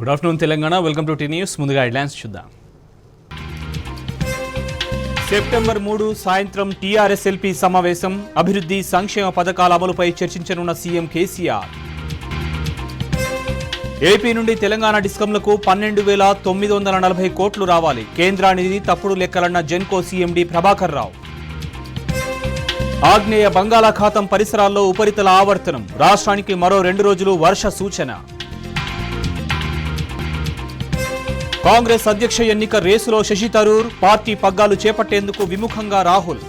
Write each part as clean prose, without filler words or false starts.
Good afternoon Telangana. Welcome to T News. ముందుగా headlines చూద్దాం. September 3 సాయంత్రం టీఆర్ఎస్ ఎల్పీ సమావేశం. అభివృద్ధి సంక్షేమ పథకాల అమలుపై చర్చించనున్న సీఎం కేసీఆర్. ఏపీ నుండి తెలంగాణ డిస్కంలకు 12,940 కోట్లు రావాలి. కేంద్రానిధి తప్పుడు లెక్కలన్న జెన్కో సీఎండీ ప్రభాకర్ రావు. ఆగ్నేయ బంగాళాఖాతం పరిసరాల్లో ఉపరితల ఆవర్తనం. రాష్ట్రానికి మరో 2 రోజులు వర్ష సూచన. కాంగ్రెస్ అధ్యక్ష ఎన్నిక రేసులో శశి థరూర్. పార్టీ పగ్గాలు చేపట్టేందుకు విముఖంగా రాహుల్.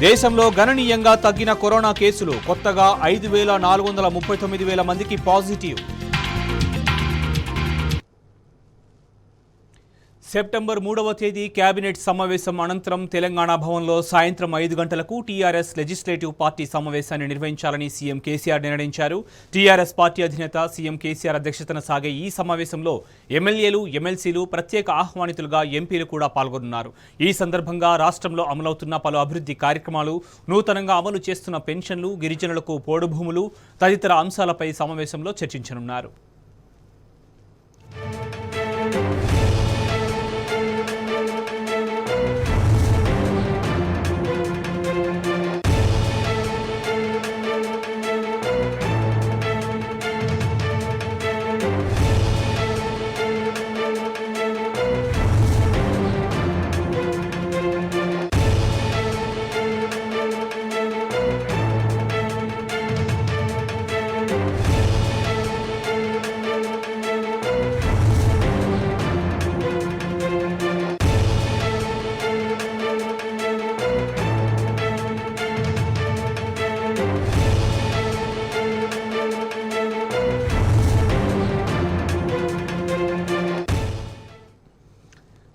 దేశంలో గణనీయంగా తగ్గిన కరోనా కేసులు. కొత్తగా 5,439 మందికి పాజిటివ్. సెప్టెంబర్ 3వ తేదీ కేబినెట్ సమావేశం అనంతరం తెలంగాణ భవన్లో సాయంత్రం 5 గంటలకు టీఆర్ఎస్ లెజిస్లేటివ్ పార్టీ సమావేశాన్ని నిర్వహించాలని సీఎం కేసీఆర్ నిర్ణయించారు. టీఆర్ఎస్ పార్టీ అధినేత సీఎం కేసీఆర్ అధ్యక్షతన సాగే ఈ సమావేశంలో ఎమ్మెల్యేలు, ఎమ్మెల్సీలు, ప్రత్యేక ఆహ్వానితులుగా ఎంపీలు కూడా పాల్గొన్నారు. ఈ సందర్భంగా రాష్ట్రంలో అమలవుతున్న పలు అభివృద్ధి కార్యక్రమాలు, నూతనంగా అమలు చేస్తున్న పెన్షన్లు, గిరిజనులకు పోడు భూములు తదితర అంశాలపై సమావేశంలో చర్చించనున్నారు.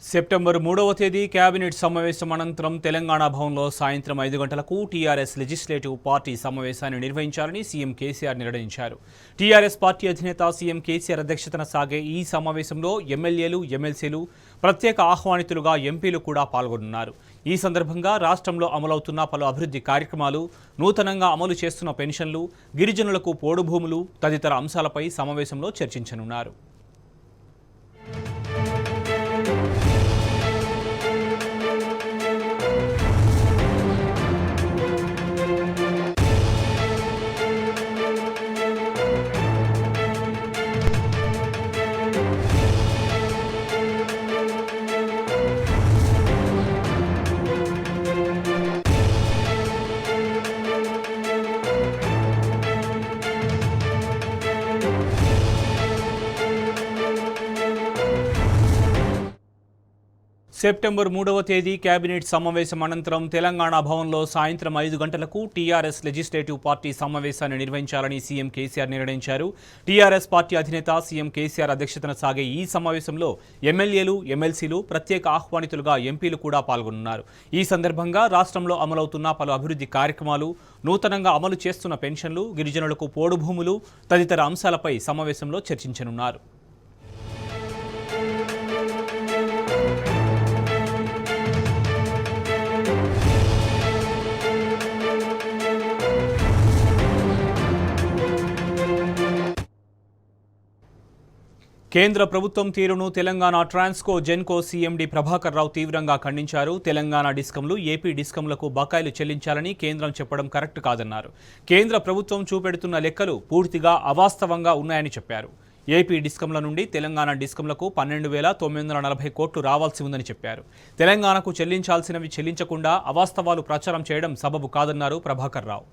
సెప్టెంబర్ 3వ తేదీ కేబినెట్ సమావేశం అనంతరం తెలంగాణ భవన్లో సాయంత్రం 5 గంటలకు టీఆర్ఎస్ లెజిస్లేటివ్ పార్టీ సమావేశాన్ని నిర్వహించాలని సీఎం కేసీఆర్ నిర్ణయించారు. టీఆర్ఎస్ పార్టీ అధినేత సీఎం కేసీఆర్ అధ్యక్షతన సాగే ఈ సమావేశంలో ఎమ్మెల్యేలు, ఎమ్మెల్సీలు, ప్రత్యేక ఆహ్వానితులుగా ఎంపీలు కూడా పాల్గొన్నారు. ఈ సందర్భంగా రాష్ట్రంలో అమలవుతున్న పలు అభివృద్ధి కార్యక్రమాలు, నూతనంగా అమలు చేస్తున్న పెన్షన్లు, గిరిజనులకు పోడు భూములు తదితర అంశాలపై సమావేశంలో చర్చించనున్నారు. సెప్టెంబర్ 3వ తేదీ కేబినెట్ సమావేశం అనంతరం తెలంగాణ భవన్లో సాయంత్రం 5 గంటలకు టీఆర్ఎస్ లెజిస్లేటివ్ పార్టీ సమావేశాన్ని నిర్వహించాలని సీఎం కేసీఆర్ నిర్ణయించారు. టీఆర్ఎస్ పార్టీ అధినేత సీఎం కేసీఆర్ అధ్యక్షతన సాగే ఈ సమావేశంలో ఎమ్మెల్యేలు, ఎమ్మెల్సీలు, ప్రత్యేక ఆహ్వానితులుగా ఎంపీలు కూడా పాల్గొన్నారు. ఈ సందర్భంగా రాష్ట్రంలో అమలవుతున్న పలు అభివృద్ధి కార్యక్రమాలు, నూతనంగా అమలు చేస్తున్న పెన్షన్లు, గిరిజనులకు పోడు భూములు తదితర అంశాలపై సమావేశంలో చర్చించనున్నారు. కేంద్ర ప్రభుత్వం తీరును తెలంగాణ ట్రాన్స్కో జెన్కో సీఎండీ ప్రభాకర్ రావు తీవ్రంగా ఖండించారు. తెలంగాణ డిస్కంలు, ఏపీ డిస్కంలకు బకాయిలు చెల్లించాలని కేంద్రం చెప్పడం కరెక్ట్ కాదన్నారు. కేంద్ర ప్రభుత్వం చూపెడుతున్న లెక్కలు పూర్తిగా అవాస్తవంగా ఉన్నాయని చెప్పారు. ఏపీ డిస్కంల నుండి తెలంగాణ డిస్కంలకు 12,940 కోట్లు రావాల్సి ఉందని చెప్పారు. తెలంగాణకు చెల్లించాల్సినవి చెల్లించకుండా అవాస్తవాలు ప్రచారం చేయడం సబబు కాదన్నారు ప్రభాకర్ రావు.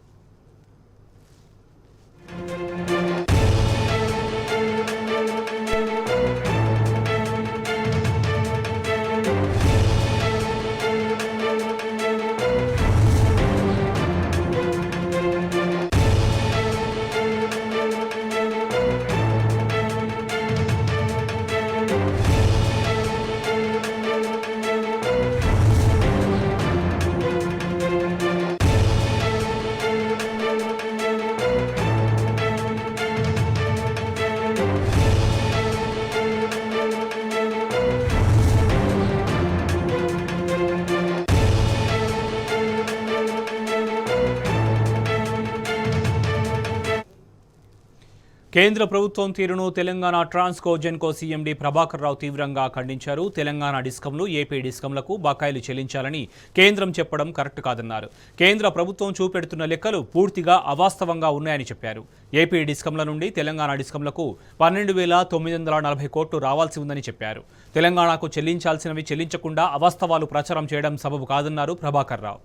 కేంద్ర ప్రభుత్వం తీరును తెలంగాణ ట్రాన్స్కో జెన్కో సీఎండీ ప్రభాకర్ రావు తీవ్రంగా ఖండించారు. తెలంగాణ డిస్కంలు, ఏపీ డిస్కంలకు బకాయిలు చెల్లించాలని కేంద్రం చెప్పడం కరెక్ట్ కాదన్నారు. కేంద్ర ప్రభుత్వం చూపెడుతున్న లెక్కలు పూర్తిగా అవాస్తవంగా ఉన్నాయని చెప్పారు. ఏపీ డిస్కంల నుండి తెలంగాణ డిస్కంలకు 12,940 కోట్లు రావాల్సి ఉందని చెప్పారు. తెలంగాణకు చెల్లించాల్సినవి చెల్లించకుండా అవాస్తవాలు ప్రచారం చేయడం సబబు కాదన్నారు ప్రభాకర్ రావు.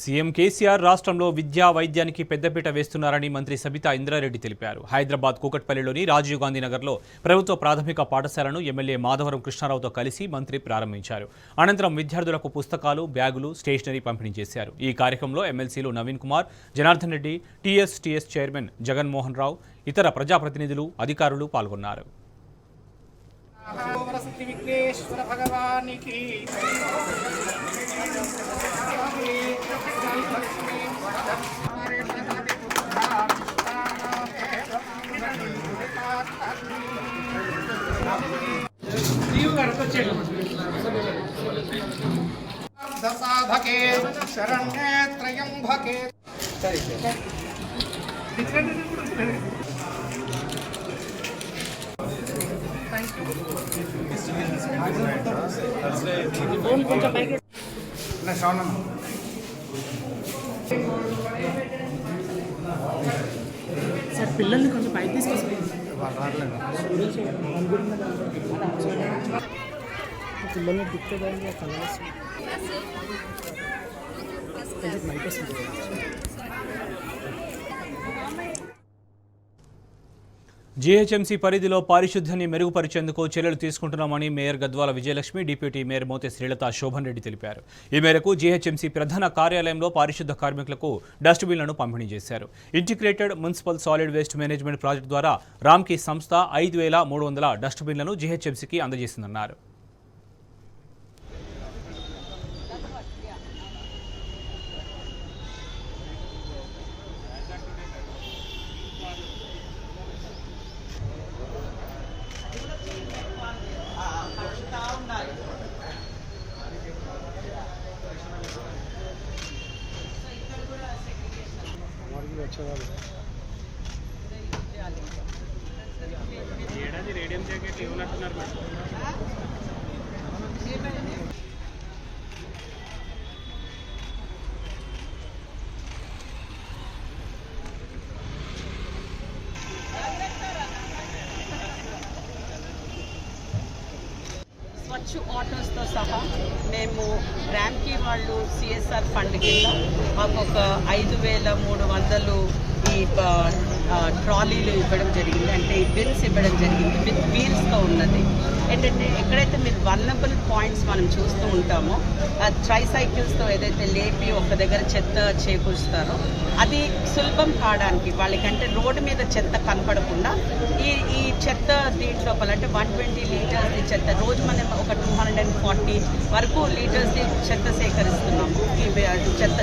సీఎం కేసీఆర్ రాష్ట్రంలో విద్యా వైద్యానికి పెద్దపీట వేస్తున్నారని మంత్రి సబితా ఇంద్రారెడ్డి తెలిపారు. హైదరాబాద్ కూకట్పల్లిలోని రాజీవ్ గాంధీ నగర్లో ప్రభుత్వ ప్రాథమిక పాఠశాలను ఎమ్మెల్యే మాధవరం కృష్ణారావుతో కలిసి మంత్రి ప్రారంభించారు. అనంతరం విద్యార్థులకు పుస్తకాలు, బ్యాగులు, స్టేషనరీ పంపిణీ చేశారు. ఈ కార్యక్రమంలో ఎమ్మెల్సీలు నవీన్ కుమార్, జనార్దన్ రెడ్డి, టీఎస్టీఎస్ చైర్మన్ జగన్మోహన్ రావు, ఇతర ప్రజాప్రతినిధులు, అధికారులు పాల్గొన్నారు. సాధకే శరణ్యే త్రయంబకే సార్ పిల్లల్ని కొంచెం పైకి తీసుకొస్తారు. పిల్లల్ని దిక్కుదాన్ని కలవచ్చు కొంచెం బయట వస్తుంది. జీహెచ్ఎంసీ పరిధిలో పారిశుద్ధ్యాన్ని మెరుగుపరిచేందుకు చర్యలు తీసుకుంటున్నామని mayor Gadwal Vijayalakshmi, deputy mayor Mothe Srilatha Shoban Reddy తెలిపారు. ఈ మేరకు జీహెచ్ఎంసీ ప్రధాన కార్యాలయంలో పారిశుద్ధ కార్మికులకు డస్ట్బిన్లను పంపిణీ చేశారు. Integrated municipal solid waste management project ద్వారా రామ్కీ సంస్థ 5,300 డస్ట్బిన్లను జీహెచ్ఎంసీకి అందజేసిందన్నారు. ఏడాది రేడియం జాకెట్లు ఇవ్వనట్టున్నారు. స్వచ్ఛ ఆటోస్తో సహా మేము ర్యామ్కి వాళ్ళు సిఎస్ఆర్ ఫండ్ కింద మాకు ఒక 5,300 ఈ ట్రాలీలు ఇవ్వడం జరిగింది. అంటే ఈ బిన్స్ ఇవ్వడం జరిగింది. విత్ వీల్స్తో ఉన్నది. ఏంటంటే ఎక్కడైతే మీరు వల్నరబుల్ పాయింట్స్ మనం చూస్తూ ఉంటామో ట్రైసైకిల్స్తో ఏదైతే లేపి ఒక దగ్గర చెత్త చేకూరుస్తారో అది సులభం కావడానికి వాళ్ళకంటే రోడ్డు మీద చెత్త కనపడకుండా ఈ చెత్త దీంట్లోపల అంటే 120 లీటర్స్ చెత్త రోజు మనం ఒక 240 వరకు లీటర్స్ చెత్త సేకరిస్తున్నాము ఈ చెత్త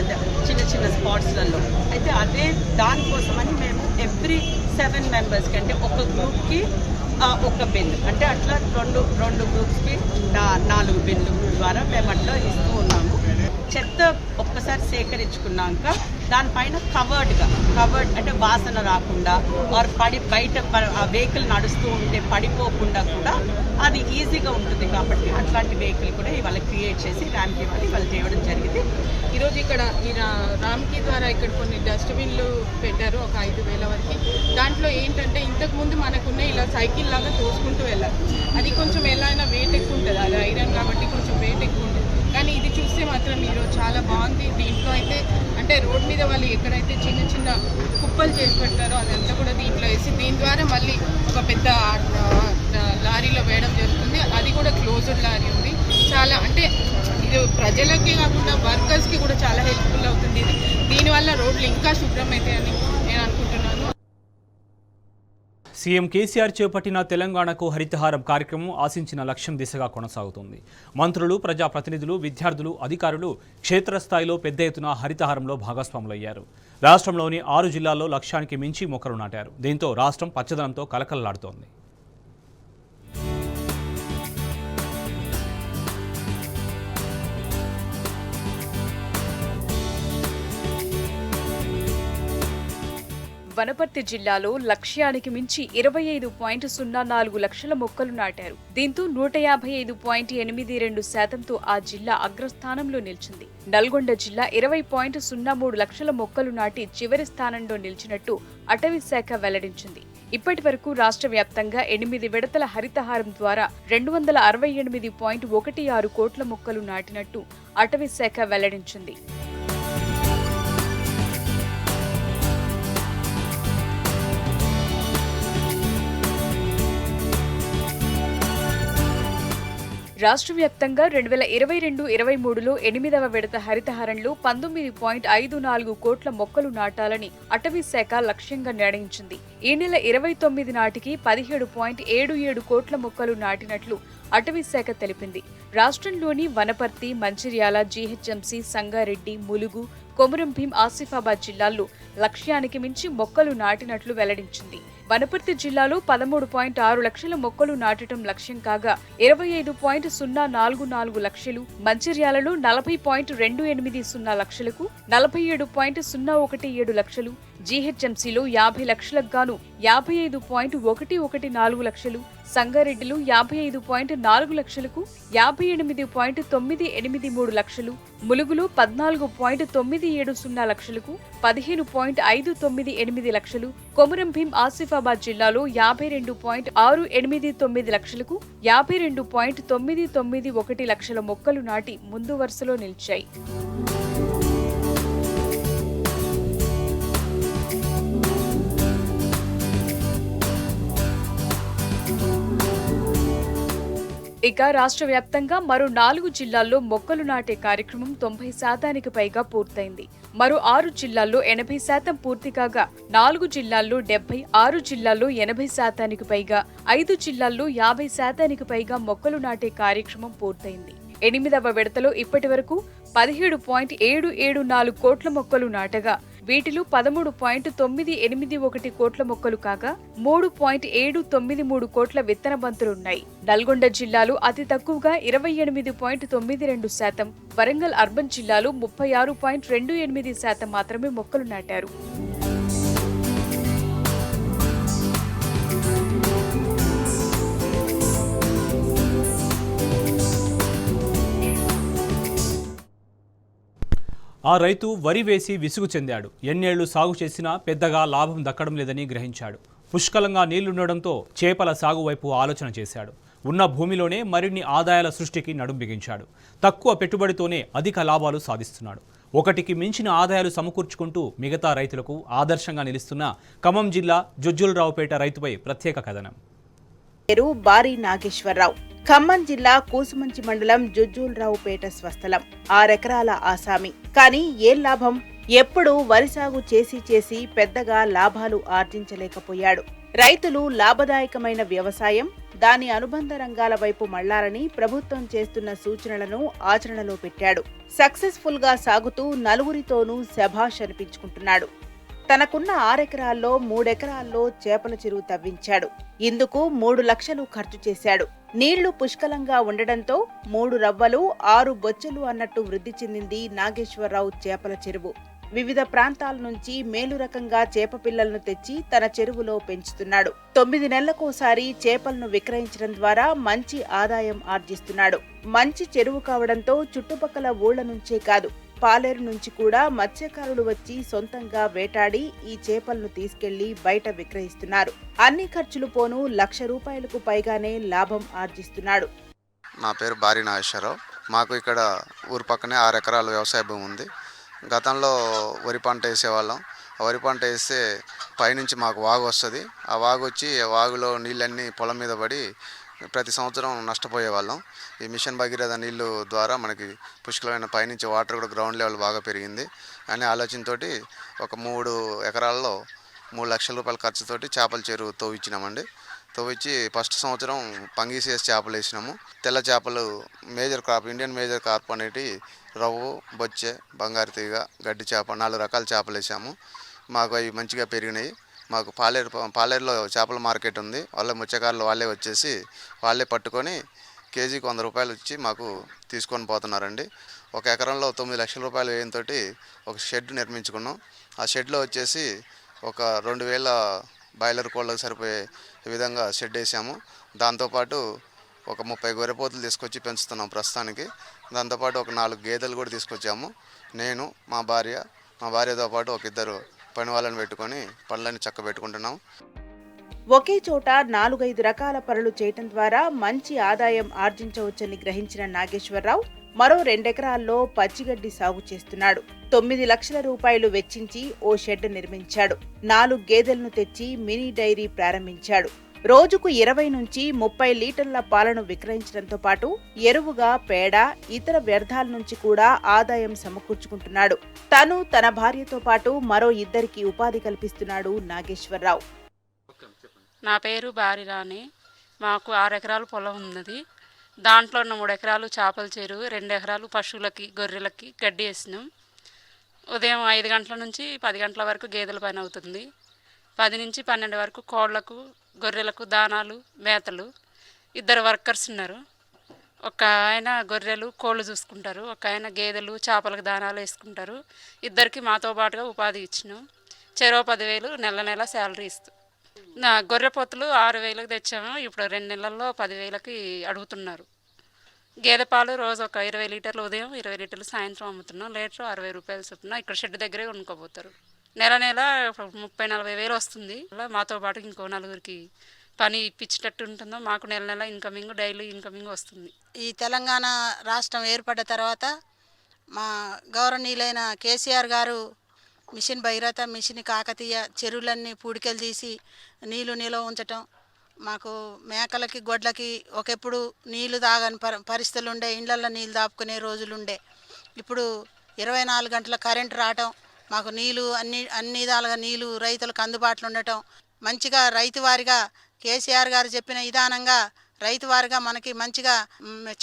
చిన్న చిన్న స్పాట్స్లలో. అయితే అదే దానికోసమని మేము ఎవ్రీ 7 మెంబర్స్కి అంటే ఒక గ్రూప్కి ఒక బిన్ అంటే అట్లా రెండు గ్రూప్స్కి 4 బిన్లు ద్వారా మేము అట్లా ఇస్తూ ఉన్నాము. చెత్త ఒక్కసారి సేకరించుకున్నాక దానిపైన కవర్డ్ అంటే వాసన రాకుండా ఆర్ బయట ఆ వెహికల్ నడుస్తూ ఉంటే పడిపోకుండా కూడా అది ఈజీగా ఉంటుంది. కాబట్టి అట్లాంటి వెహికల్ కూడా ఇవాళ క్రియేట్ చేసి ర్యామ్కి వాళ్ళు తేవడం జరిగింది. ఈరోజు ఇక్కడ ఈ రామ్కి ద్వారా ఇక్కడ కొన్ని డస్ట్బిన్లు పెట్టారు, ఒక 5,000 వరకు. దాంట్లో ఏంటంటే ఇంతకుముందు మనకున్న ఇలా సైకిల్ లాగా తోసుకుంటూ వెళ్ళాలి. అది కొంచెం ఎలా అయినా వెయిట్ ఎక్కువ ఉంటుంది, అది ఐరన్ కాబట్టి కొంచెం వెయిట్ ఎక్కువ ఉంటుంది. కానీ ఇది చూస్తే మాత్రం ఈరోజు చాలా బాగుంది. దీంట్లో అయితే అంటే రోడ్ మీద వాళ్ళు ఎక్కడైతే చిన్న చిన్న కుప్పలు చేసి పెడతారో అదంతా కూడా దీంట్లో వేసి దీని ద్వారా మళ్ళీ ఒక పెద్ద లారీలో వేయడం జరుగుతుంది. అది కూడా క్లోజ్డ్ లారీ ఉంది. చాలా అంటే ఇది ప్రజలకి కాకుండా వర్కర్స్కి కూడా చాలా హెల్ప్ఫుల్ అవుతుంది. దీనివల్ల రోడ్లు ఇంకా శుభ్రం అవుతాయని నేను అనుకుంటున్నాను. సీఎం కేసీఆర్ చేపట్టిన తెలంగాణకు హరితహారం కార్యక్రమం ఆశించిన లక్ష్యం దిశగా కొనసాగుతుంది. మంత్రులు, ప్రజాప్రతినిధులు, విద్యార్థులు, అధికారులు క్షేత్రస్థాయిలో పెద్ద ఎత్తున హరితహారంలో భాగస్వాములయ్యారు. రాష్ట్రంలోని 6 జిల్లాల్లో లక్ష్యానికి మించి మొక్కలు నాటారు. దీంతో రాష్ట్రం పచ్చదనంతో కలకలలాడుతోంది. వనపర్తి జిల్లాలో లక్ష్యానికి మించి 25.04 లక్షల మొక్కలు నాటారు. దీంతో 155.82%తో ఆ జిల్లా అగ్రస్థానంలో నిలిచింది. నల్గొండ జిల్లా 20.03 లక్షల మొక్కలు నాటి చివరి స్థానంలో నిలిచినట్టు అటవీ శాఖ వెల్లడించింది. ఇప్పటి వరకు రాష్ట్ర వ్యాప్తంగా 8 విడతల హరితహారం ద్వారా 268.16 కోట్ల మొక్కలు నాటినట్టు అటవీ శాఖ వెల్లడించింది. రాష్ట్ర వ్యాప్తంగా 2022-23లో 8వ విడత హరితహారంలో 19.54 కోట్ల మొక్కలు నాటాలని అటవీ శాఖ లక్ష్యంగా నిర్ణయించింది. ఈ నెల 29 నాటికి 17.77 కోట్ల మొక్కలు నాటినట్లు అటవీ శాఖ తెలిపింది. రాష్ట్రంలోని వనపర్తి, మంచిర్యాల, జీహెచ్ఎంసీ, సంగారెడ్డి, ములుగు, కొమురంభీం, ఆసిఫాబాద్ జిల్లాల్లో లక్ష్యానికి మించి మొక్కలు నాటినట్లు వెల్లడించింది. వనపర్తి జిల్లాలో 13.6 లక్షల మొక్కలు నాటడం లక్ష్యం కాగా 25.044 లక్షలు, మంచిర్యాలలో 40.280 లక్షలకు, 47.017 లక్షలు, జీహెచ్ఎంసీలో 50 లక్షలకు గాను 55.114 లక్షలు, సంగారెడ్డిలో 55.4 లక్షలకు, 58.983 లక్షలు, ములుగులో 14.970 లక్షలకు, 15.598 లక్షలు, కొమురంభీం, ఆసిఫాబాద్ జిల్లాలో 52.689 లక్షలకు, 52.991 లక్షల మొక్కలు నాటి ముందు వరుసలో నిలిచాయి. ఇక రాష్ట్ర వ్యాప్తంగా మరో 4 జిల్లాల్లో మొక్కలు నాటే కార్యక్రమం 90% పైగా పూర్తయింది. మరో 6 జిల్లాల్లో 80% పూర్తి కాగా 4 జిల్లాల్లో 70, 6 జిల్లాల్లో 80% పైగా, 5 జిల్లాల్లో 50% పైగా మొక్కలు నాటే కార్యక్రమం పూర్తయింది. 8వ విడతలో ఇప్పటి వరకు 17.774 కోట్ల మొక్కలు నాటగా వీటిలో 13.981 కోట్ల మొక్కలు కాగా 3.793 కోట్ల విత్తన బంతులున్నాయి. నల్గొండ జిల్లాలో అతి తక్కువగా 28.92%, వరంగల్ అర్బన్ జిల్లాలో 36.28% మాత్రమే మొక్కలు నాటారు. ఆ రైతు వరి వేసి విసుగు చెందాడు. ఎన్నేళ్లు సాగు చేసినా పెద్దగా లాభం దక్కడం లేదని గ్రహించాడు. పుష్కలంగా నీళ్లుండడంతో చేపల సాగు వైపు ఆలోచన చేశాడు. ఉన్న భూమిలోనే మరిన్ని ఆదాయాల సృష్టికి నడుం బిగించాడు. తక్కువ పెట్టుబడితోనే అధిక లాభాలు సాధిస్తున్నాడు. ఒకటికి మించిన ఆదాయాలు సమకూర్చుకుంటూ మిగతా రైతులకు ఆదర్శంగా నిలుస్తున్న ఖమ్మం జిల్లా జొజ్జులరావుపేట రైతుపై ప్రత్యేక కథనం. పేరు బారి నాగేశ్వరరావు. ఖమ్మం జిల్లా కూసుమంచి మండలం జొజ్జులరావుపేట స్వస్థలం. 6 ఎకరాల ఆసామి. కానీ ఏం లాభం? ఎప్పుడూ వరి సాగు చేసి పెద్దగా లాభాలు ఆర్జించలేకపోయాడు. రైతులు లాభదాయకమైన వ్యవసాయం, దాని అనుబంధ రంగాల వైపు మళ్లాలని ప్రభుత్వం చేస్తున్న సూచనలను ఆచరణలో పెట్టాడు. సక్సెస్ఫుల్ గా సాగుతూ నలుగురితోనూ శభాష్ అనిపించుకుంటున్నాడు. తనకున్న 6 ఎకరాల్లో 3 ఎకరాల్లో చేపల చెరువు తవ్వించాడు. ఇందుకు 3 లక్షలు ఖర్చు చేశాడు. నీళ్లు పుష్కలంగా ఉండడంతో 3 రవ్వలు 6 బొచ్చెలు అన్నట్టు వృద్ధి చెందింది నాగేశ్వరరావు చేపల చెరువు. వివిధ ప్రాంతాల నుంచి మేలు రకంగా చేప పిల్లలను తెచ్చి తన చెరువులో పెంచుతున్నాడు. 9 నెలలకోసారి చేపలను విక్రయించడం ద్వారా మంచి ఆదాయం ఆర్జిస్తున్నాడు. మంచి చెరువు కావడంతో చుట్టుపక్కల ఊళ్ల నుంచే కాదు, పాలేరు నుంచి కూడా మత్స్యకారులు వచ్చి సొంతంగా వేటాడి ఈ చేపలను తీసుకెళ్లి బయట విక్రయిస్తున్నారు. అన్ని ఖర్చులు పోను ₹1,00,000 పైగానే లాభం ఆర్జిస్తున్నాడు. నా పేరు బారి నాగేశ్వరరావు. మాకు ఇక్కడ ఊరు పక్కనే 6 ఎకరాల వ్యవసాయ భూమి ఉంది. గతంలో వరి పంట వేసేవాళ్ళం. ఆ వరి పంట వేస్తే పైనుంచి మాకు వాగు వస్తుంది. ఆ వాగు వచ్చి వాగులో నీళ్ళన్నీ పొలం మీద పడి ప్రతి సంవత్సరం నష్టపోయేవాళ్ళం. ఈ మిషన్ భగీరథ నీళ్ళు ద్వారా మనకి పుష్కలమైన పైనుంచి వాటర్ కూడా గ్రౌండ్ లెవెల్ బాగా పెరిగింది అనే ఆలోచనతోటి ఒక 3 ఎకరాల్లో 3 లక్షల రూపాయల ఖర్చుతోటి చేపల చెరువు తవ్వించినామండి. తవ్వించి ఫస్ట్ సంవత్సరం పంగీసేసి చేపలు వేసినాము. తెల్ల చేపలు major Corp, Indian major Corp అనేటి రవ్వు, బొచ్చె, బంగారు తీగ, గడ్డి చేప 4 రకాల చేపలు వేసాము. మాకు అవి మంచిగా పెరిగినాయి. మాకు పాలేరులో చేపల మార్కెట్ ఉంది. వాళ్ళ మత్స్యకారులు వాళ్ళే వచ్చేసి వాళ్ళే పట్టుకొని కేజీకి 100 రూపాయలు ఇచ్చి మాకు తీసుకొని పోతున్నారండి. 1 ఎకరంలో 9 లక్షల రూపాయలు వ్యయంతో ఒక షెడ్ నిర్మించుకున్నాం. ఆ షెడ్లో వచ్చేసి ఒక 2000 బాయిలర్ కోళ్ళకు సరిపోయే విధంగా షెడ్ వేసాము. దాంతోపాటు ఒక 30 గొర్రెపోతులు తీసుకొచ్చి పెంచుతున్నాం ప్రస్తుతానికి. దాంతోపాటు ఒక 4 గేదెలు కూడా తీసుకొచ్చాము. నేను, మా భార్యతో పాటు ఒక 2 పని వాళ్ళని పెట్టుకొని పనులన్నీ చక్కబెట్టుకుంటున్నాం. ఒకే చోట 4-5 రకాల పనులు చేయటం ద్వారా మంచి ఆదాయం ఆర్జించవచ్చని గ్రహించిన నాగేశ్వరరావు మరో 2 ఎకరాల్లో పచ్చిగడ్డి సాగు చేస్తున్నాడు. 9 లక్షల రూపాయలు వెచ్చించి ఓ షెడ్ నిర్మించాడు. 4 గేదెలను తెచ్చి మినీ డైరీ ప్రారంభించాడు. రోజుకు 20 నుంచి 30 లీటర్ల పాలను విక్రయించడంతో పాటు ఎరువుగా పేడ, ఇతర వ్యర్థాల నుంచి కూడా ఆదాయం సమకూర్చుకుంటున్నాడు. తను, తన భార్యతో పాటు మరో 2కి ఉపాధి కల్పిస్తున్నాడు నాగేశ్వరరావు. నా పేరు బారిరాణి. మాకు 6 ఎకరాల పొలం ఉన్నది. దాంట్లో 3 ఎకరాలు చేపల చెరువు, 2 ఎకరాలు పశువులకి, గొర్రెలకి గడ్డి వేసినాం. ఉదయం 5 గంటల నుంచి 10 గంటల వరకు గేదెల పని అవుతుంది. 10 నుంచి 12 వరకు కోళ్లకు, గొర్రెలకు దానాలు, మేతలు. 2 వర్కర్స్ ఉన్నారు. ఒక ఆయన గొర్రెలు, కోళ్ళు చూసుకుంటారు. ఒక ఆయన గేదెలు, చేపలకు దానాలు వేసుకుంటారు. 2కి మాతో పాటుగా ఉపాధి ఇచ్చినాం. చెరో 10,000 నెల శాలరీ ఇస్తాం. నా గొర్రె పొత్తులు 6,000కి తెచ్చాము. ఇప్పుడు 2 నెలల్లో 10,000కి అడుగుతున్నారు. గేదె పాలు రోజు ఒక 20 లీటర్లు ఉదయం, 20 లీటర్లు సాయంత్రం అమ్ముతున్నాం. లీటర్ 60 రూపాయలు చొప్పున ఇక్కడ షెడ్ దగ్గరే కొనుక్కోపోతారు. నెల 30-40 వేలు వస్తుంది. మాతో పాటు ఇంకో 4కి పని ఇప్పించేటట్టు ఉంటుందో మాకు నెల ఇన్కమింగ్, డైలీ ఇన్కమింగ్ వస్తుంది. ఈ తెలంగాణ రాష్ట్రం ఏర్పడ్డ తర్వాత మా గౌరవనీయులైన కేసీఆర్ గారు మిషన్ భగీరథ, మిషన్ కాకతీయ చెరువులన్నీ పూడికలు తీసి నీళ్లు నిల్వ ఉంచటం, మాకు మేకలకి, గొడ్లకి ఒకప్పుడు నీళ్లు తాగని పరిస్థితులు ఉండే, ఇండ్లల్లో నీళ్ళు దాపుకునే రోజులుండే. ఇప్పుడు 24 గంటల కరెంటు రావటం, మాకు నీళ్ళు అన్ని విధాలుగా నీళ్ళు రైతులకు అందుబాటులో ఉండటం, మంచిగా రైతువారిగా కేసీఆర్ గారు చెప్పిన విధానంగా రైతువారిగా మనకి మంచిగా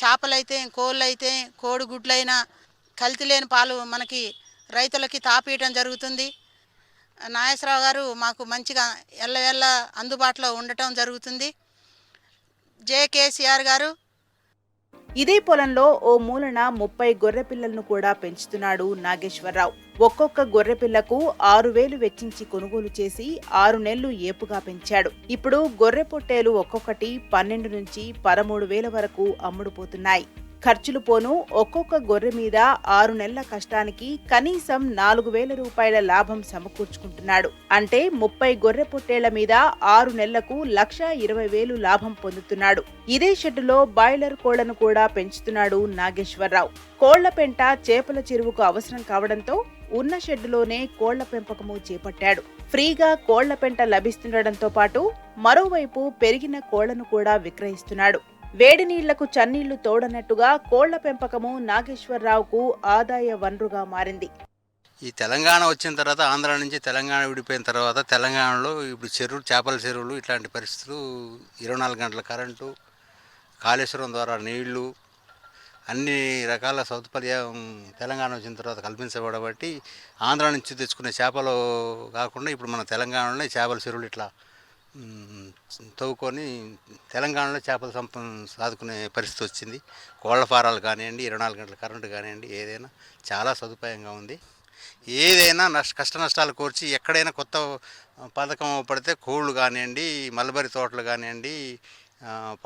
చేపలైతే, కోళ్ళైతే, కోడిగుడ్లైనా కల్తీ లేని పాలు మనకి రైతులకి తాపీయటం జరుగుతుంది. నాగేశ్వరరావు గారు మాకు మంచిగా ఎల్లవెల్ల అందుబాటులో ఉండటం జరుగుతుంది. జే కేసీఆర్ గారు. ఇదే పొలంలో ఓ మూలన 30 గొర్రె పిల్లలను కూడా పెంచుతున్నాడు నాగేశ్వరరావు. ఒక్కొక్క గొర్రె పిల్లకు 6,000 వెచ్చించి కొనుగోలు చేసి 6 నెలలు ఏపుగా పెంచాడు. ఇప్పుడు గొర్రె పొట్టేలు ఒక్కొక్కటి 12 నుంచి 13,000 వరకు అమ్ముడుపోతున్నాయి. ఖర్చులు పోను ఒక్కొక్క గొర్రె మీద 6 నెలల కష్టానికి కనీసం 4,000 రూపాయల లాభం సమకూర్చుకుంటున్నాడు. అంటే 30 గొర్రె పొట్టేళ్ల మీద 6 నెలలకు 1,20,000 లాభం పొందుతున్నాడు. ఇదే షెడ్డులో బాయిలర్ కోళ్లను కూడా పెంచుతున్నాడు నాగేశ్వరరావు. కోళ్ల పెంట చేపల చెరువుకు అవసరం కావడంతో ఉన్న షెడ్డులోనే కోళ్ల పెంపకము చేపట్టాడు. ఫ్రీగా కోళ్ల పెంట లభిస్తుండటంతో పాటు మరోవైపు పెరిగిన కోళ్లను కూడా విక్రయిస్తున్నాడు. వేడి నీళ్లకు చన్నీళ్లు తోడనట్టుగా కోళ్ల పెంపకము నాగేశ్వరరావుకు ఆదాయ వనరుగా మారింది. ఈ తెలంగాణ వచ్చిన తర్వాత, ఆంధ్ర నుంచి తెలంగాణ విడిపోయిన తర్వాత తెలంగాణలో ఇప్పుడు చేపల చెరువులు ఇట్లాంటి పరిస్థితులు, 24 గంటల కరెంటు, కాళేశ్వరం ద్వారా నీళ్లు, అన్ని రకాల సౌకర్యం తెలంగాణ వచ్చిన తర్వాత కల్పించబడబట్టి ఆంధ్ర నుంచి తెచ్చుకునే చేపలు కాకుండా ఇప్పుడు మన తెలంగాణలోనే చేపల చెరువులు ఇట్లా తవ్వుకొని తెలంగాణలో చేపల సాదుకునే పరిస్థితి వచ్చింది. కోళ్ల ఫారాలు కానివ్వండి, 24 గంటల కరెంటు కానివ్వండి, ఏదైనా చాలా సదుపాయంగా ఉంది. ఏదైనా కష్ట నష్టాలు కోర్చి ఎక్కడైనా కొత్త పథకం పడితే కోళ్ళు కానివ్వండి, మల్బరీ తోటలు కానివ్వండి,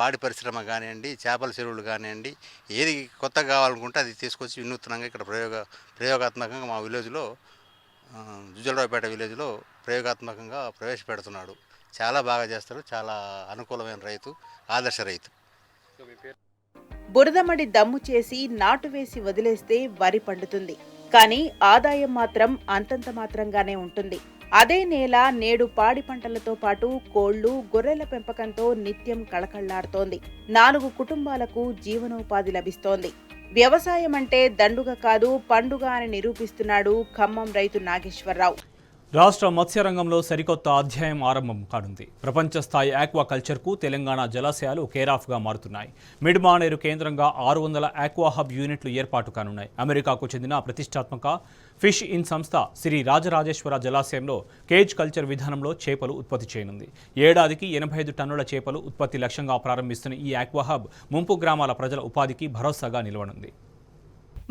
పాడి పరిశ్రమ కానివ్వండి, చేపల చెరువులు కానివ్వండి, ఏది కొత్తగా కావాలనుకుంటే అది తీసుకొచ్చి వినూత్నంగా ఇక్కడ ప్రయోగాత్మకంగా మా విలేజ్లో, జుజ్జలరావుపేట విలేజ్లో ప్రయోగాత్మకంగా ప్రవేశపెడుతున్నాడు. చాలా బాగా చేస్తారు. చాలా అనుకూలమైన రైతు, ఆదర్శ రైతు. బురదమడి దమ్ము చేసి నాటు వేసి వదిలేస్తే వరి పండుతుంది. కానీ ఆదాయం మాత్రం అంతంత మాత్రంగానే ఉంటుంది. అదే నేల నేడు పాడి పంటలతో పాటు కోళ్లు, గొర్రెల పెంపకంతో నిత్యం కళకళ్లాడుతోంది. 4 కుటుంబాలకు జీవనోపాధి లభిస్తోంది. వ్యవసాయం అంటే దండుగ కాదు, పండుగ అని నిరూపిస్తున్నాడు ఖమ్మం రైతు నాగేశ్వరరావు. రాష్ట్ర మత్స్య రంగంలో సరికొత్త అధ్యాయం ఆరంభం కానుంది. ప్రపంచ స్థాయి ఆక్వాకల్చర్కు తెలంగాణ జలాశయాలు కేరాఫ్గా మారుతున్నాయి. మిడ్ మానేరు కేంద్రంగా 600 ఆక్వా హబ్ యూనిట్లు ఏర్పాటు కానున్నాయి. అమెరికాకు చెందిన ప్రతిష్టాత్మక ఫిష్ ఇన్ సంస్థ శ్రీ రాజరాజేశ్వర జలాశయంలో కేజ్ కల్చర్ విధానంలో చేపలు ఉత్పత్తి చేయనుంది. ఏడాదికి 85 టన్నుల చేపలు ఉత్పత్తి లక్ష్యంగా ప్రారంభిస్తున్న ఈ ఆక్వా హబ్ ముంపు గ్రామాల ప్రజల ఉపాధికి భరోసాగా నిలవనుంది.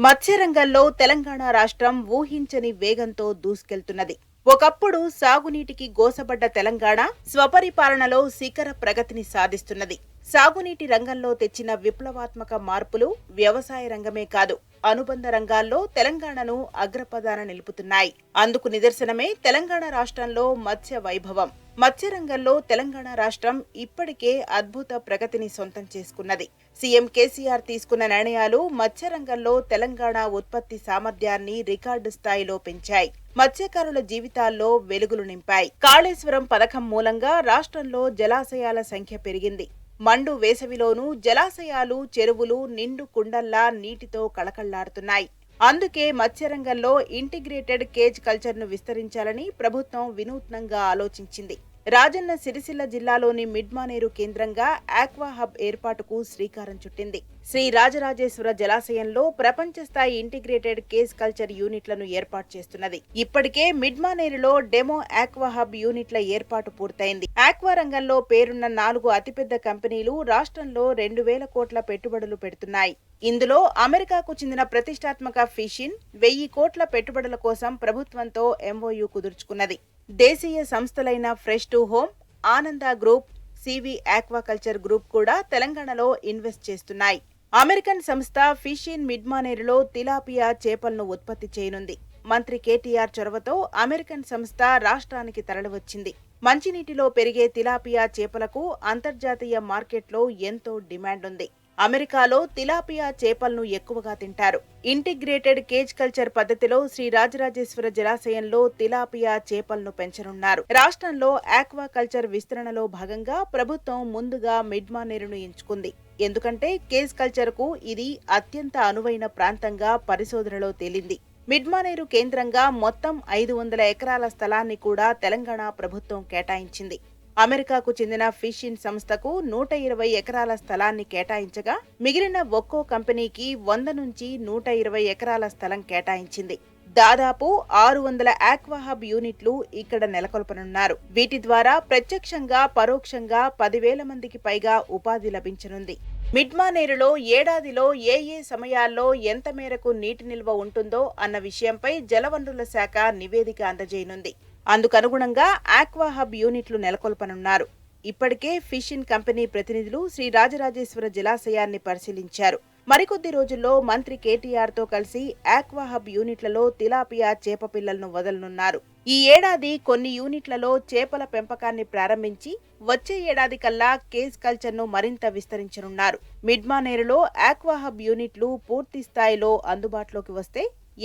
మత్స్యరంగంలో తెలంగాణ రాష్ట్రం ఊహించని వేగంతో దూసుకెళ్తున్నది. ఒకప్పుడు సాగునీటికి గోసబడ్డ తెలంగాణ స్వపరిపాలనలో శిఖర ప్రగతిని సాధిస్తున్నది. సాగునీటి రంగంలో తెచ్చిన విప్లవాత్మక మార్పులు వ్యవసాయ రంగమే కాదు, అనుబంధ రంగాల్లో తెలంగాణను అగ్రపదాన నిలుపుతున్నాయి. అందుకు నిదర్శనమే తెలంగాణ రాష్ట్రంలో మత్స్య వైభవం. మత్స్యరంగంలో తెలంగాణ రాష్ట్రం ఇప్పటికే అద్భుత ప్రగతిని సొంతం చేసుకున్నది. సీఎం కేసీఆర్ తీసుకున్న నిర్ణయాలు మత్స్యరంగంలో తెలంగాణ ఉత్పత్తి సామర్థ్యాన్ని రికార్డు స్థాయిలో పెంచాయి. మత్స్యకారుల జీవితాల్లో వెలుగులు నింపాయి. కాళేశ్వరం పథకం మూలంగా రాష్ట్రంలో జలాశయాల సంఖ్య పెరిగింది. మండు వేసవిలోనూ జలాశయాలు, చెరువులు నిండు కుండల్లా నీటితో కళకళ్లాడుతున్నాయి. అందుకే మత్స్యరంగంలో ఇంటిగ్రేటెడ్ కేజ్ కల్చర్ను విస్తరించాలని ప్రభుత్వం వినూత్నంగా ఆలోచించింది. రాజన్న సిరిసిల్ల జిల్లాలోని మిడ్మానేరు కేంద్రంగా ఆక్వా హబ్ ఏర్పాటుకు శ్రీకారం చుట్టింది. శ్రీ రాజరాజేశ్వర జలాశయంలో ప్రపంచ స్థాయి ఇంటిగ్రేటెడ్ కేజ్ కల్చర్ యూనిట్లను ఏర్పాటు చేస్తున్నది. ఇప్పటికే మిడ్మానేరులో డెమో ఆక్వా హబ్ యూనిట్ల ఏర్పాటు పూర్తయింది. ఆక్వా రంగంలో పేరున్న 4 అతిపెద్ద కంపెనీలు రాష్ట్రంలో 2000 కోట్ల పెట్టుబడులు పెడుతున్నాయి. ఇందులో అమెరికాకు చెందిన ప్రతిష్టాత్మక ఫిషిన్ 1000 కోట్ల పెట్టుబడుల కోసం ప్రభుత్వంతో ఎంఓయూ కుదుర్చుకున్నది. దేశీయ సంస్థలైన ఫ్రెష్ టు హోమ్, ఆనంద గ్రూప్, సివి ఆక్వాకల్చర్ గ్రూప్ కూడా తెలంగాణలో ఇన్వెస్ట్ చేస్తున్నాయి. అమెరికన్ సంస్థ ఫిష్ ఇన్ మిడ్మానేరులో తిలాపియా చేపలను ఉత్పత్తి చేయనుంది. మంత్రి కేటీఆర్ చొరవతో అమెరికన్ సంస్థ రాష్ట్రానికి తరలివచ్చింది. మంచినీటిలో పెరిగే తిలాపియా చేపలకు అంతర్జాతీయ మార్కెట్లో ఎంతో డిమాండ్ ఉంది. అమెరికాలో తిలాపియా చేపలను ఎక్కువగా తింటారు. ఇంటిగ్రేటెడ్ కేజ్ కల్చర్ పద్ధతిలో శ్రీ రాజరాజేశ్వర జలాశయంలో తిలాపియా చేపలను పెంచనున్నారు. రాష్ట్రంలో ఆక్వా కల్చర్ విస్తరణలో భాగంగా ప్రభుత్వం ముందుగా మిడ్మానేరును ఎంచుకుంది. ఎందుకంటే కేజ్ కల్చర్ కు ఇది అత్యంత అనువైన ప్రాంతంగా పరిశోధనలో తేలింది. మిడ్మానేరు కేంద్రంగా మొత్తం 500 ఎకరాల స్థలాన్ని కూడా తెలంగాణ ప్రభుత్వం కేటాయించింది. అమెరికాకు చెందిన ఫిష్ ఇన్ సంస్థకు 120 ఎకరాల స్థలాన్ని కేటాయించగా మిగిలిన ఒక్కో కంపెనీకి 100 నుంచి 120 ఎకరాల స్థలం కేటాయించింది. దాదాపు 600 ఆక్వా హబ్ యూనిట్లు ఇక్కడ నెలకొల్పనున్నారు. వీటి ద్వారా ప్రత్యక్షంగా పరోక్షంగా 10,000 మందికి పైగా ఉపాధి లభించనుంది. మిడ్మానేరులో ఏడాదిలో ఏ సమయాల్లో ఎంత మేరకు నీటి నిల్వ ఉంటుందో అన్న విషయంపై జలవనరుల శాఖ నివేదిక అందజేయనుంది. అందుకనుగుణంగా ఆక్వా హబ్ యూనిట్లు నెలకొల్పనున్నారు. ఇప్పటికే ఫిష్ ఇన్ కంపెనీ ప్రతినిధులు శ్రీ రాజరాజేశ్వర జలాశయాన్ని పరిశీలించారు. మరికొద్ది రోజుల్లో మంత్రి కేటీఆర్ తో కలిసి ఆక్వా హబ్ యూనిట్లలో తిలాపియా చేప పిల్లలను వదలనున్నారు. ఈ ఏడాది కొన్ని యూనిట్లలో చేపల పెంపకాన్ని ప్రారంభించి వచ్చే ఏడాది కల్లా కేజ్ కల్చర్ను మరింత విస్తరించనున్నారు. మిడ్మానేరులో ఆక్వా హబ్ యూనిట్లు పూర్తి స్థాయిలో అందుబాటులోకి వస్తే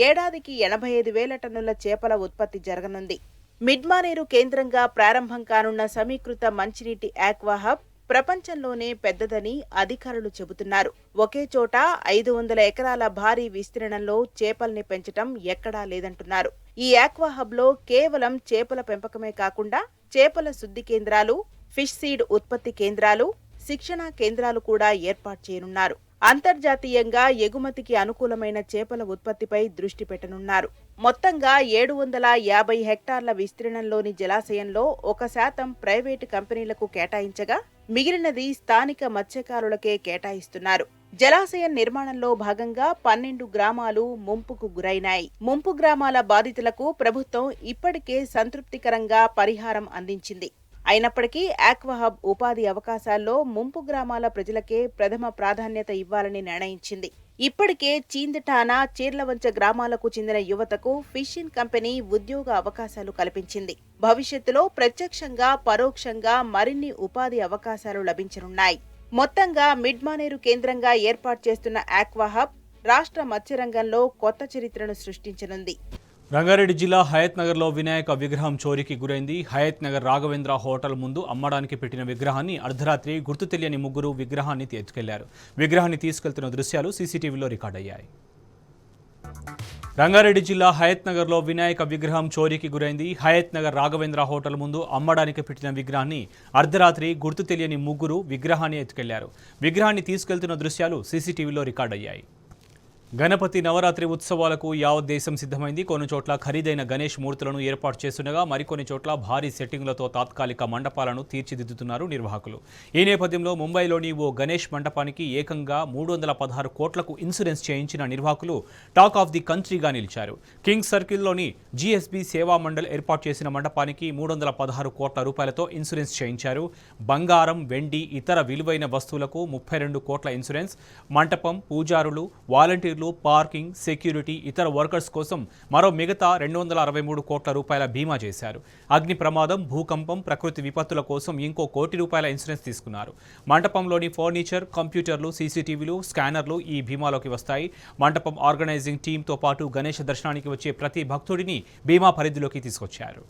ఏడాదికి 85,000 టన్నుల చేపల ఉత్పత్తి జరగనుంది. మిడ్మానేరు కేంద్రంగా ప్రారంభం కానున్న సమీకృత మంచినీటి ఆక్వా హబ్ ప్రపంచంలోనే పెద్దదని అధికారులు చెబుతున్నారు. ఒకే చోట 500 ఎకరాల భారీ విస్తీర్ణంలో చేపల్ని పెంచటం ఎక్కడా లేదంటున్నారు. ఈ ఆక్వా హబ్ లో కేవలం చేపల పెంపకమే కాకుండా చేపల శుద్ధి కేంద్రాలు, ఫిష్ సీడ్ ఉత్పత్తి కేంద్రాలు, శిక్షణా కేంద్రాలు కూడా ఏర్పాటు చేయనున్నారు. అంతర్జాతీయంగా ఎగుమతికి అనుకూలమైన చేపల ఉత్పత్తిపై దృష్టి పెట్టనున్నారు. మొత్తంగా 750 హెక్టార్ల విస్తీర్ణంలోని జలాశయంలో 1% ప్రైవేటు కంపెనీలకు కేటాయించగా మిగిలినది స్థానిక మత్స్యకారులకే కేటాయిస్తున్నారు. జలాశయం నిర్మాణంలో భాగంగా 12 గ్రామాలు ముంపుకు గురైనాయి. ముంపు గ్రామాల బాధితులకు ప్రభుత్వం ఇప్పటికే సంతృప్తికరంగా పరిహారం అందించింది. అయినప్పటికీ ఆక్వా హబ్ ఉపాధి అవకాశాల్లో ముంపు గ్రామాల ప్రజలకే ప్రథమ ప్రాధాన్యత ఇవ్వాలని నిర్ణయించింది. ఇప్పటికే చీందటానా, చీర్లవంచ గ్రామాలకు చెందిన యువతకు ఫిష్ ఇన్ కంపెనీ ఉద్యోగ అవకాశాలు కల్పించింది. భవిష్యత్తులో ప్రత్యక్షంగా పరోక్షంగా మరిన్ని ఉపాధి అవకాశాలు లభించనున్నాయి. మొత్తంగా మిడ్మానేరు కేంద్రంగా ఏర్పాటు చేస్తున్న ఆక్వా హబ్ రాష్ట్ర మత్స్యరంగంలో కొత్త చరిత్రను సృష్టించనుంది. రంగారెడ్డి జిల్లా హయత్ నగర్లో వినాయక విగ్రహం చోరీకి గురైంది. హయత్ నగర్ రాఘవేంద్ర హోటల్ ముందు అమ్మడానికి పెట్టిన విగ్రహాన్ని అర్ధరాత్రి గుర్తు తెలియని ముగ్గురు విగ్రహాన్ని ఎత్తుకెళ్లారు. విగ్రహాన్ని తీసుకెళ్తున్న దృశ్యాలు సీసీటీవీలో రికార్డయ్యాయి. రంగారెడ్డి జిల్లా హయత్ నగర్లో వినాయక విగ్రహం చోరీకి గురైంది. హయత్ నగర్ రాఘవేంద్ర హోటల్ ముందు అమ్మడానికి పెట్టిన విగ్రహాన్ని అర్ధరాత్రి గుర్తు తెలియని ముగ్గురు విగ్రహాన్ని ఎత్తుకెళ్లారు. విగ్రహాన్ని తీసుకెళ్తున్న దృశ్యాలు సీసీటీవీలో రికార్డయ్యాయి. గణపతి నవరాత్రి ఉత్సవాలకు యావత్ దేశం సిద్ధమైంది. కొన్ని చోట్ల ఖరీదైన గణేష్ మూర్తులను ఏర్పాటు చేస్తుండగా మరికొన్ని చోట్ల భారీ సెట్టింగులతో తాత్కాలిక మండపాలను తీర్చిదిద్దుతున్నారు నిర్వాహకులు. ఈ నేపథ్యంలో ముంబైలోని ఓ గణేష్ మండపానికి ఏకంగా 316 కోట్లకు ఇన్సూరెన్స్ చేయించిన నిర్వాహకులు టాక్ ఆఫ్ ది కంట్రీగా నిలిచారు. కింగ్ సర్కిల్లోని జీఎస్బీ సేవా మండల్ ఏర్పాటు చేసిన మండపానికి 316 కోట్ల రూపాయలతో ఇన్సూరెన్స్ చేయించారు. బంగారం, వెండి, ఇతర విలువైన వస్తువులకు 32 కోట్ల ఇన్సూరెన్స్, మంటపం, పూజారులు, వాలంటీర్లు, పార్కింగ్, సెక్యూరిటీ, ఇతర వర్కర్స్ కోసం మరో మిగతా 263 కోట్ల రూపాయల బీమా చేశారు. అగ్ని ప్రమాదం, భూకంపం, ప్రకృతి విపత్తుల కోసం ఇంకో ₹1 కోటి ఇన్సూరెన్స్ తీసుకున్నారు. మంటపంలోని ఫర్నిచర్, కంప్యూటర్లు, సీసీటీవీలు, స్కానర్లు ఈ బీమాలోకి వస్తాయి. మంటపం ఆర్గనైజింగ్ టీంతో పాటు గణేష దర్శనానికి వచ్చే ప్రతి భక్తుడిని బీమా పరిధిలోకి తీసుకొచ్చారు.